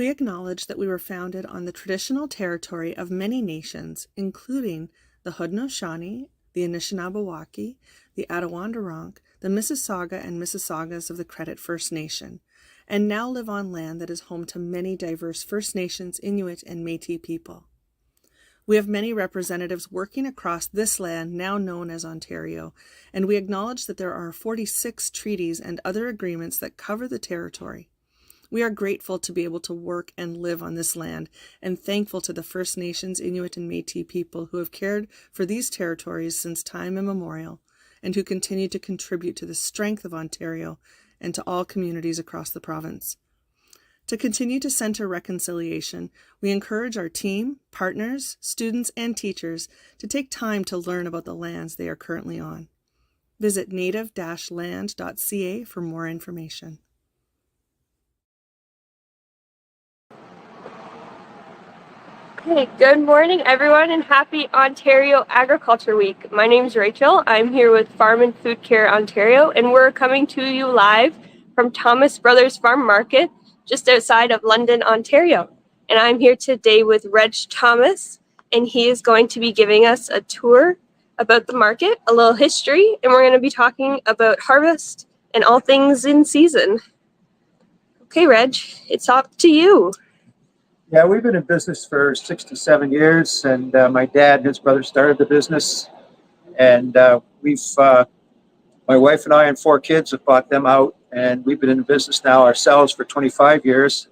We acknowledge that we were founded on the traditional territory of many nations, including the Haudenosaunee, the Anishinaabe, the Attawandaronk, the Mississauga and Mississaugas of the Credit First Nation, and now live on land that is home to many diverse First Nations, Inuit, and Métis people. We have many representatives working across this land now known as Ontario, and we acknowledge that there are 46 treaties and other agreements that cover the territory. We are grateful to be able to work and live on this land, and thankful to the First Nations, Inuit, and Métis people who have cared for these territories since time immemorial, and who continue to contribute to the strength of Ontario and to all communities across the province. To continue to center reconciliation, we encourage our team, partners, students, and teachers to take time to learn about the lands they are currently on. Visit native-land.ca for more information. Hey, good morning everyone and happy Ontario Agriculture Week. My name is Rachel. I'm here with Farm and Food Care Ontario, and we're coming to you live from Thomas Brothers Farm Market just outside of London, Ontario. And I'm here today with Reg Thomas, and he is going to be giving us a tour about the market, a little history, and we're going to be talking about harvest and all things in season. Okay, Reg, it's up to you. Yeah, we've been in business for 67 years, and my dad and his brother started the business, and my wife and I and 4 kids have bought them out, and we've been in business now ourselves for 25 years.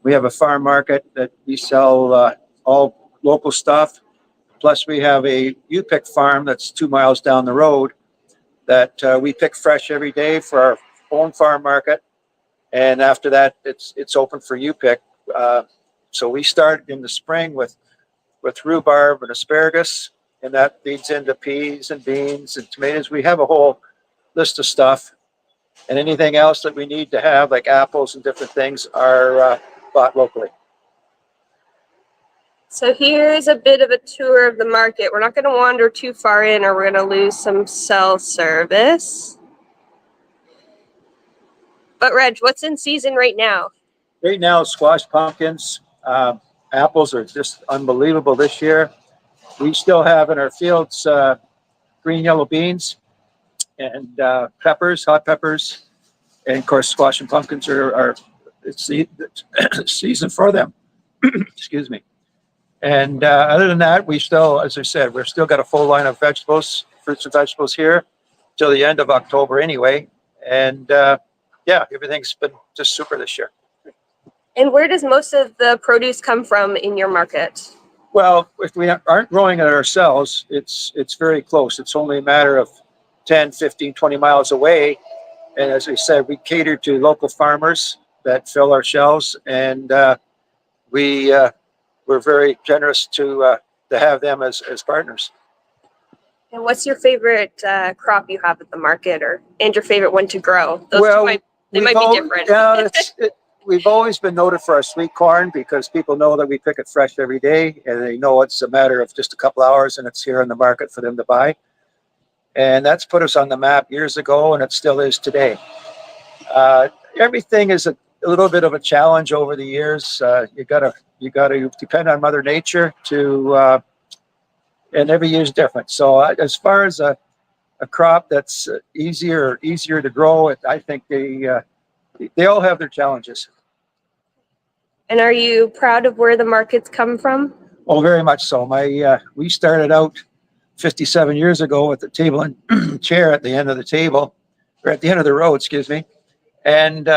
We have a farm market that we sell all local stuff, plus we have a U-Pick farm that's 2 miles down the road that we pick fresh every day for our own farm market, and after that it's open for U-Pick. So we start in the spring with rhubarb and asparagus, and that leads into peas and beans and tomatoes. We have a whole list of stuff, and anything else that we need to have, like apples and different things, are bought locally. So here's a bit of a tour of the market. We're not going to wander too far in or we're going to lose some cell service. But Reg, what's in season right now? Right now, squash, pumpkins, apples are just unbelievable this year. We still have in our fields green, yellow beans and peppers, hot peppers, and of course squash and pumpkins are it's the season for them. Excuse me. And other than that, we still, as I said, we've still got a full line of vegetables, fruits and vegetables here till the end of October anyway. And yeah, everything's been just super this year. And where does most of the produce come from in your market? Well, if we aren't growing it ourselves, it's very close. It's only a matter of 10, 15, 20 miles away. And as I said, we cater to local farmers that fill our shelves, and we're very generous to have them as partners. And what's your favorite crop you have at the market, and your favorite one to grow? Those well, might be different. Yeah, we've always been noted for our sweet corn because people know that we pick it fresh every day, and they know it's a matter of just a couple hours and it's here in the market for them to buy. And that's put us on the map years ago, and it still is today. Everything is a little bit of a challenge over the years. You gotta depend on Mother Nature to, and every year is different. So as far as a crop that's easier to grow, I think they all have their challenges. And are you proud of where the markets come from? Oh, very much so. We started out 57 years ago with the table and chair at the end of the table, or at the end of the road, excuse me. And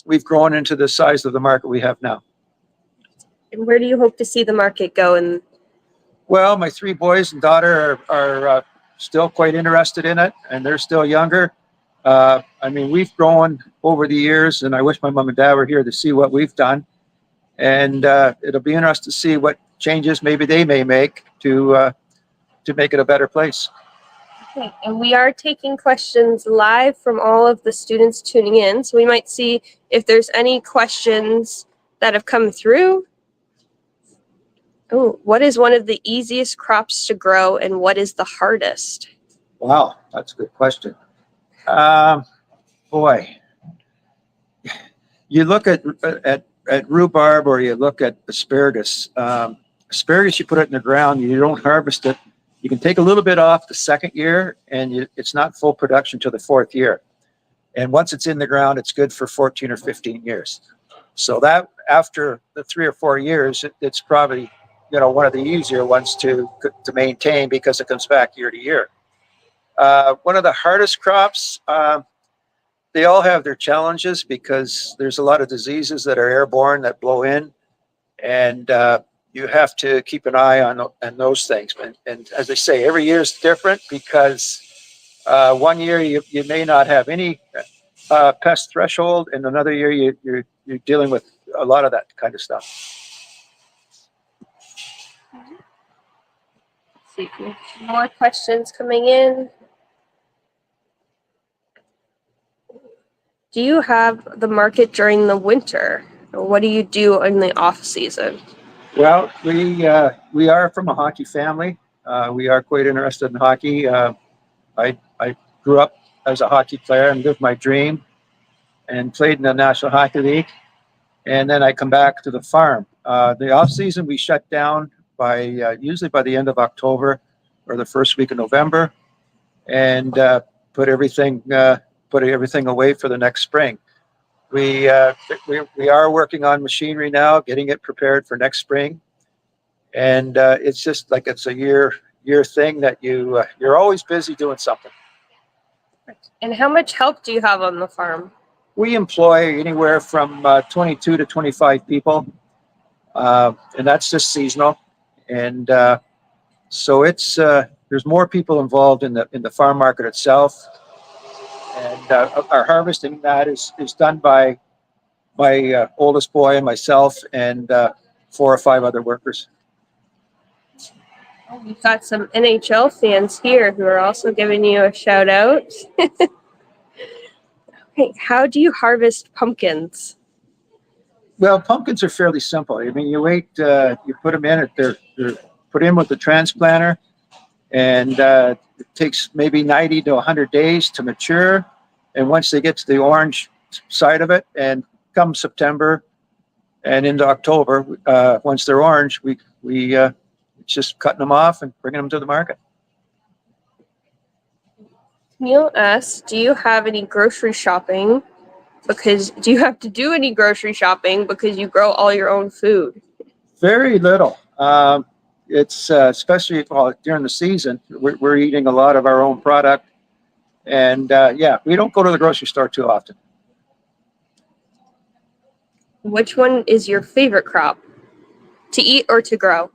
we've grown into the size of the market we have now. And where do you hope to see the market go? Well, my 3 boys and daughter are still quite interested in it, and they're still younger. I mean, we've grown over the years, and I wish my mom and dad were here to see what we've done. And it'll be interesting to see what changes maybe they may make to make it a better place. Okay, and we are taking questions live from all of the students tuning in, so we might see if there's any questions that have come through. Oh, what is one of the easiest crops to grow, and what is the hardest? Wow, that's a good question. Boy, you look at at rhubarb or you look at asparagus, asparagus, you put it in the ground, you don't harvest it. You can take a little bit off the second year, and it's not full production till the fourth year. And once it's in the ground, it's good for 14 or 15 years. So that after the 3 or 4 years, it's probably, one of the easier ones to maintain because it comes back year to year. One of the hardest crops, they all have their challenges because there's a lot of diseases that are airborne that blow in, and you have to keep an eye on those things. And as I say, every year is different because one year you may not have any pest threshold, and another year you're dealing with a lot of that kind of stuff. Let's see if we have more questions coming in. Do you have the market during the winter? What do you do in the off season? Well, we are from a hockey family. We are quite interested in hockey. I grew up as a hockey player and lived my dream and played in the National Hockey League. And then I come back to the farm. The off season we shut down usually by the end of October or the first week of November, and put everything away for the next spring. We are working on machinery now, getting it prepared for next spring, and it's just like it's a year thing that you're always busy doing something. And how much help do you have on the farm? We employ anywhere from 22 to 25 people, and that's just seasonal. And so it's there's more people involved in the farm market itself. And our harvesting that is done by my oldest boy and myself and 4 or 5 other workers. We've got some NHL fans here who are also giving you a shout out. Okay, how do you harvest pumpkins? Well, pumpkins are fairly simple. I mean, you put them in, they're put in with the transplanter, and it takes maybe 90 to 100 days to mature. And once they get to the orange side of it, and come September and into October, once they're orange, we just cutting them off and bringing them to the market. Neil asks, do you have any grocery shopping? Do you have to do any grocery shopping because you grow all your own food? Very little. It's especially during the season, we're eating a lot of our own product. And we don't go to the grocery store too often. Which one is your favorite crop to eat or to grow?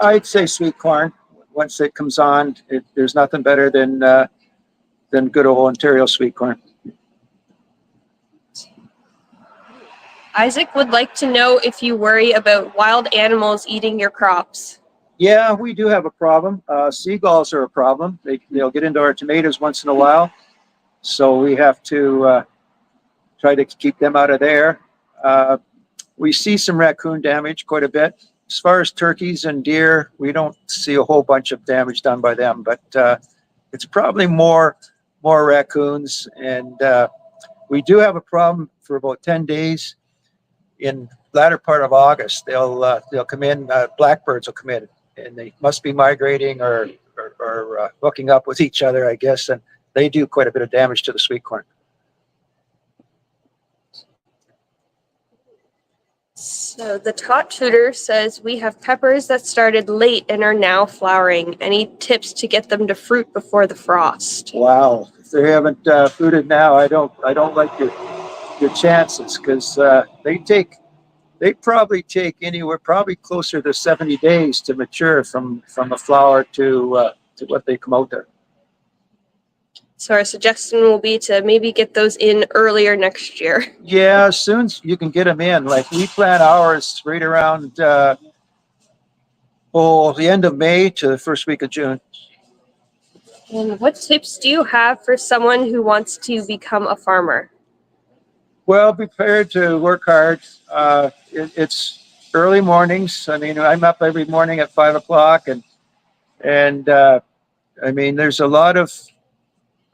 I'd say sweet corn. Once it comes on, there's nothing better than good old Ontario sweet corn. Isaac would like to know if you worry about wild animals eating your crops. Yeah, we do have a problem. Seagulls are a problem. They'll get into our tomatoes once in a while. So we have to try to keep them out of there. We see some raccoon damage quite a bit. As far as turkeys and deer, we don't see a whole bunch of damage done by them, but it's probably more raccoons. And we do have a problem for about 10 days. In latter part of August, they'll come in, blackbirds will come in, and they must be migrating or hooking up with each other, I guess, and they do quite a bit of damage to the sweet corn. So the tot tutor says we have peppers that started late and are now flowering. Any tips to get them to fruit before the frost? Wow, if they haven't fruited now, I don't like your chances, because they probably take anywhere closer to 70 days to mature from a flower to what they come out there. So our suggestion will be to maybe get those in earlier next year. Yeah, as soon as you can get them in. Like we plant ours right around the end of May to the first week of June. And what tips do you have for someone who wants to become a farmer? Well, be prepared to work hard. It's early mornings. I mean, I'm up every morning at 5 o'clock, and I mean, there's a lot of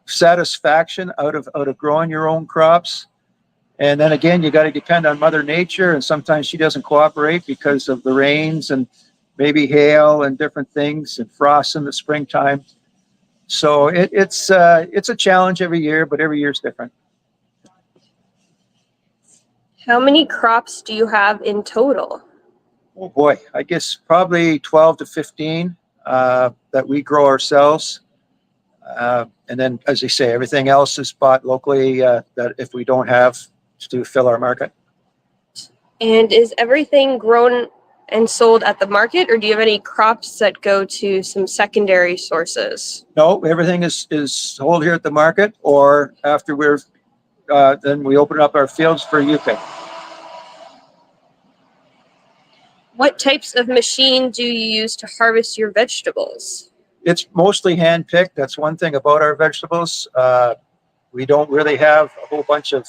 satisfaction out of growing your own crops. And then again, you got to depend on Mother Nature, and sometimes she doesn't cooperate because of the rains and maybe hail and different things and frost in the springtime. So it's a challenge every year, but every year is different. How many crops do you have in total? Oh boy, I guess probably 12 to 15 that we grow ourselves. And then, as I say, everything else is bought locally that if we don't have to fill our market. And is everything grown and sold at the market, or do you have any crops that go to some secondary sources? No, everything is sold here at the market, or after then we open up our fields for U-pick. What types of machine do you use to harvest your vegetables? It's mostly hand-picked. That's one thing about our vegetables. We don't really have a whole bunch of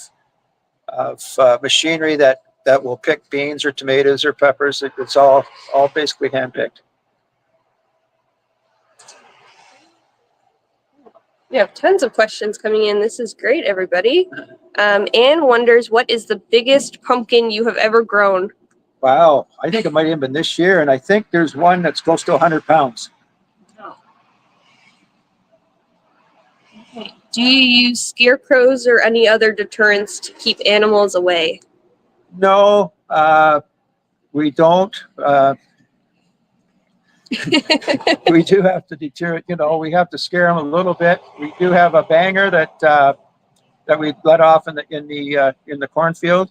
machinery that will pick beans or tomatoes or peppers. It's all basically hand-picked. We have tons of questions coming in. This is great, everybody. Anne wonders, what is the biggest pumpkin you have ever grown? Wow, I think it might have been this year, and I think there's one that's close to 100 pounds. Do you use scarecrows or any other deterrents to keep animals away? No, we don't. We do have to deter it. We have to scare them a little bit. We do have a banger that we let off in the cornfield.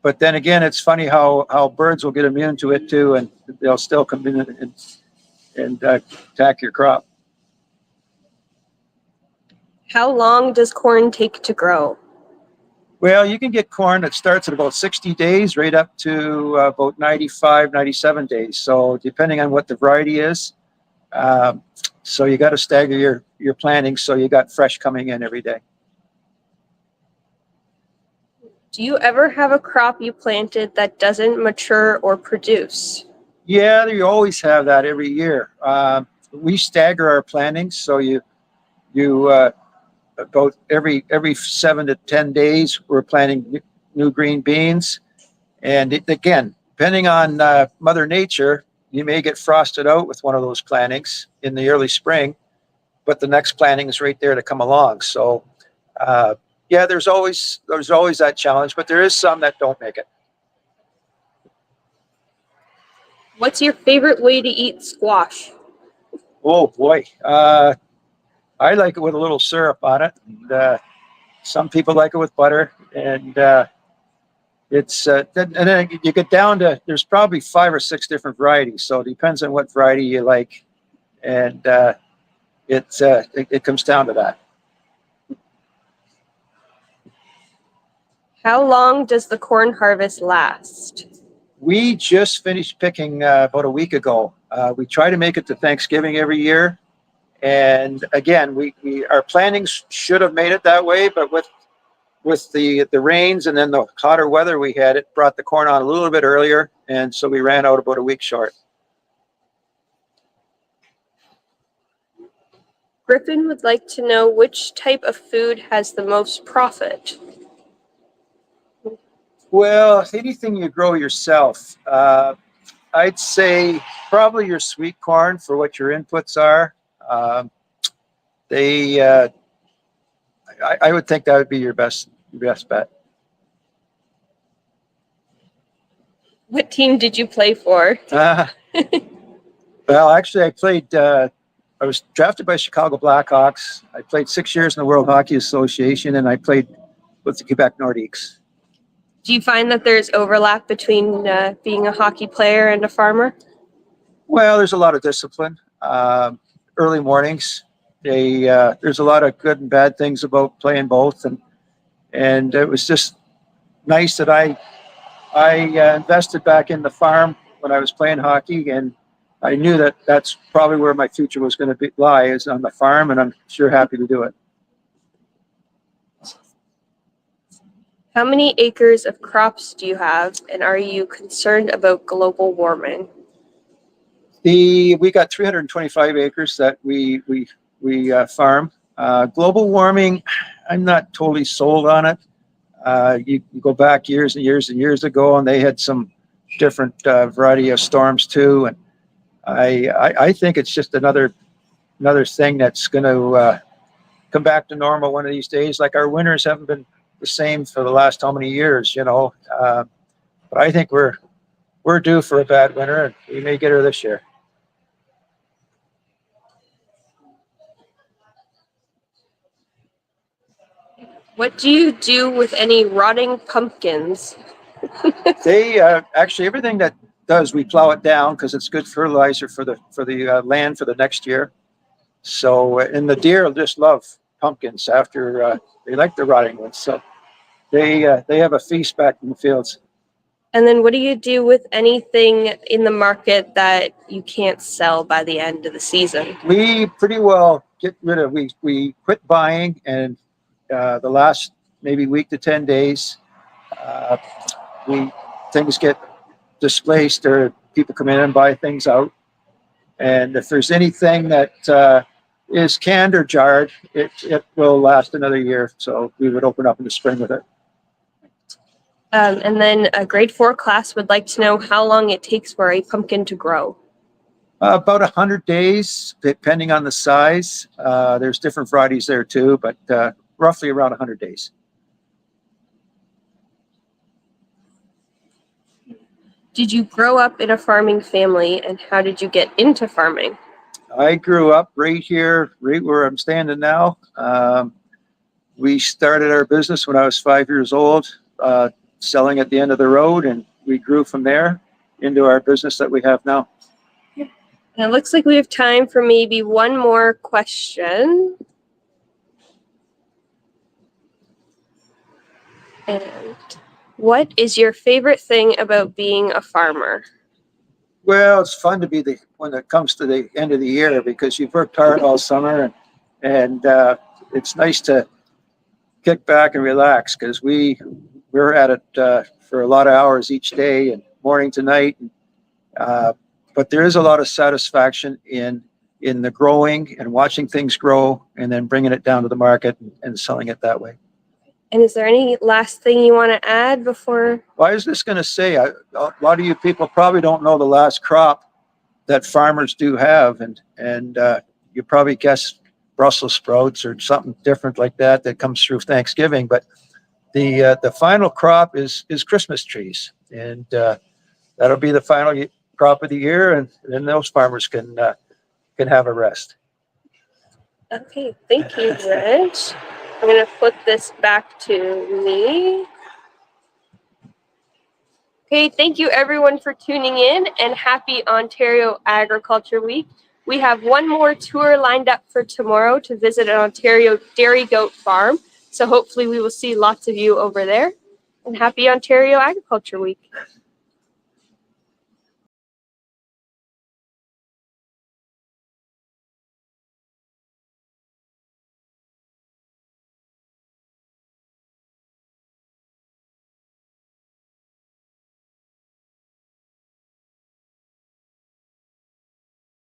But then again, it's funny how birds will get immune to it too, and they'll still come in and attack your crop. How long does corn take to grow? Well, you can get corn that starts at about 60 days right up to about 95, 97 days. So depending on what the variety is. So you got to stagger your planting so you got fresh coming in every day. Do you ever have a crop you planted that doesn't mature or produce? Yeah, you always have that every year. We stagger our planting, so you about every 7 to 10 days we're planting new green beans, and again, depending on Mother Nature, you may get frosted out with one of those plantings in the early spring, but the next planting is right there to come along. So. Yeah, there's always that challenge, but there is some that don't make it. What's your favorite way to eat squash? Oh boy, I like it with a little syrup on it. And, some people like it with butter, and it's and then you get down to there's probably 5 or 6 different varieties. So it depends on what variety you like, and it comes down to that. How long does the corn harvest last? We just finished picking about a week ago. We try to make it to Thanksgiving every year. And again, our plantings should have made it that way, but with the rains and then the hotter weather we had, it brought the corn on a little bit earlier. And so we ran out about a week short. Griffin would like to know which type of food has the most profit. Well, anything you grow yourself, I'd say probably your sweet corn for what your inputs are. I would think that would be your best bet. What team did you play for? Well, actually, I played. I was drafted by Chicago Blackhawks. I played 6 years in the World Hockey Association, and I played with the Quebec Nordiques. Do you find that there's overlap between being a hockey player and a farmer? Well, there's a lot of discipline. Early mornings. There's a lot of good and bad things about playing both, and it was just nice that I invested back in the farm when I was playing hockey, and I knew that that's probably where my future was going to lie, is on the farm, and I'm sure happy to do it. How many acres of crops do you have, and are you concerned about global warming? We got 325 acres that we farm. Global warming, I'm not totally sold on it. You go back years and years and years ago, and they had some different variety of storms too. And I think it's just another thing that's going to come back to normal one of these days. Like our winters haven't been the same for the last how many years, you know. But I think we're due for a bad winter, and we may get her this year. What do you do with any rotting pumpkins? They actually everything that does we plow it down because it's good fertilizer for the land for the next year. So and the deer just love pumpkins after they like the rotting ones. So they have a feast back in the fields. And then what do you do with anything in the market that you can't sell by the end of the season? We pretty well get rid of. We quit buying, and the last maybe week to 10 days, things get displaced or people come in and buy things out. And if there's anything that is canned or jarred, it will last another year. So we would open up in the spring with it. And then a grade 4 class would like to know how long it takes for a pumpkin to grow. About 100 days, depending on the size. There's different varieties there too, but roughly around 100 days. Did you grow up in a farming family, and how did you get into farming? I grew up right here, right where I'm standing now. We started our business when I was 5 years old, selling at the end of the road, and we grew from there into our business that we have now. And it looks like we have time for maybe one more question. And what is your favorite thing about being a farmer? Well, it's fun to be when it comes to the end of the year because you've worked hard all summer, and it's nice to kick back and relax because we're at it for a lot of hours each day and morning to night. But there is a lot of satisfaction in the growing and watching things grow and then bringing it down to the market and selling it that way. And is there any last thing you want to add before? Well, I was just going to say, a lot of you people probably don't know the last crop that farmers do have, and you probably guess Brussels sprouts or something different like that comes through Thanksgiving. But the final crop is Christmas trees, and that'll be the final crop of the year, and then those farmers can have a rest. Okay, thank you, Rich. I'm going to flip this back to me. Okay, thank you everyone for tuning in, and happy Ontario Agriculture Week. We have one more tour lined up for tomorrow to visit an Ontario dairy goat farm. So hopefully we will see lots of you over there. And happy Ontario Agriculture Week.